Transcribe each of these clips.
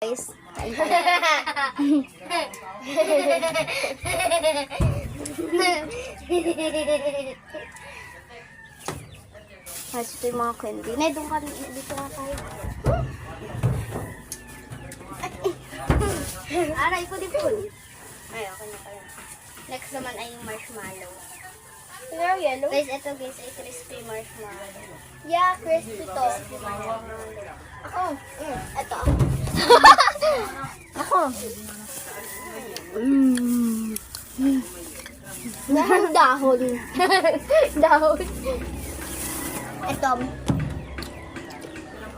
Guys. Kasi ito yung mga candy. Nay, doon ka, dito nga tayo. Aray ko dito. Ay, okay na kayo. Next naman ay yung marshmallow. Pero yellow? Guys, ito guys ay crispy marshmallow. Yeah, crispy to. Ako. Ito. Ako. Dahon. Dahon. Ito.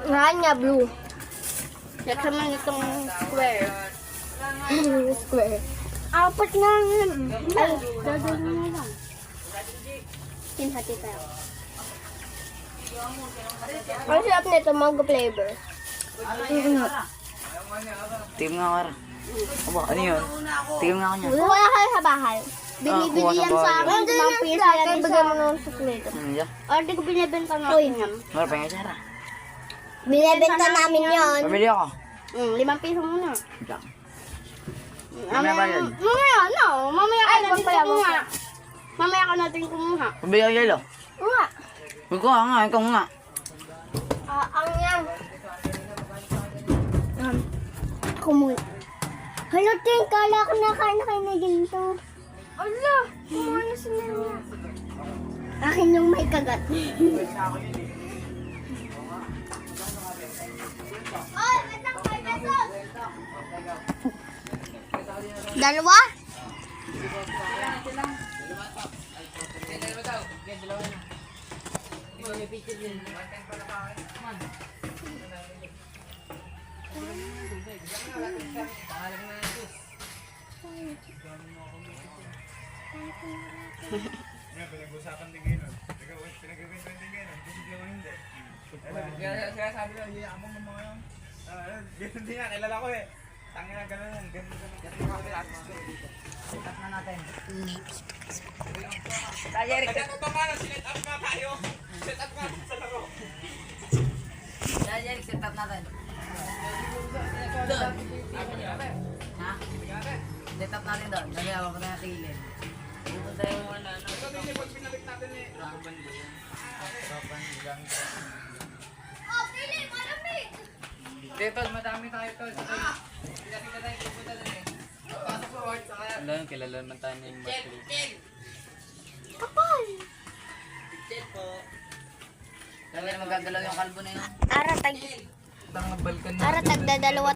Ranya blue. Next naman itong square. Square. Apat na yun. Ay, dadalo na lang. Hinhati tayo. Ang sarap nito, mango flavor. Tingin nga ka. Aba, ano yun? Tingin nga ka niya. Wala kayo sa bahay. Binibili kuha sa yan sa bahay. akin. Hindi Mga na piso sila. yan Kaya isa. bigyan mo ng suklito. Ano Or di ko binibenta nga Uy. yan. Mara pa nga Sarah. Binibenta namin yun. Pamili ako. 5 piso muna. Diyan. Mamaya, ba yun? mamaya, no. Mamaya ka Ay, natin magpaya mo kumuha. Mamaya ka natin kumuha. Pabili ako yelo. Nga. Huwag ko nga, ikaw nga. Ang yan. Ako muna. Hello, Ting. Kala ko nakain na kayo na ganito. Ala, kumuha na sila niya. Akin yung may kagat. Dalawa? Pinag-usapan din ngayon. Pinag-usapan din ngayon. Kasi di ako hindi. Kaya sabi lang, hindi among ng mga yun. Ganun din nga, kilala ko eh. Tangin na ganun yan. Ganun. Kasi ako din artist ko dito. Set up na natin. Set up nga na, set up nga tayo. Set up nga sa laro. Set up natin. Ha? Set up natin doon. Nagawa ko na natin. Pupunta yung mga nanon. Ito din yung pag pinalik natin eh. Dito, madami tayo tol. Pinalik na tayo pupunta doon eh. Pasok sa work sa kaya. Alam, kilala naman tayo na yung Martley. Kapal. Lagi na magagalaw yung kalbo na yun. Ara, tag, Tang balkan na. ara, tagdadalawa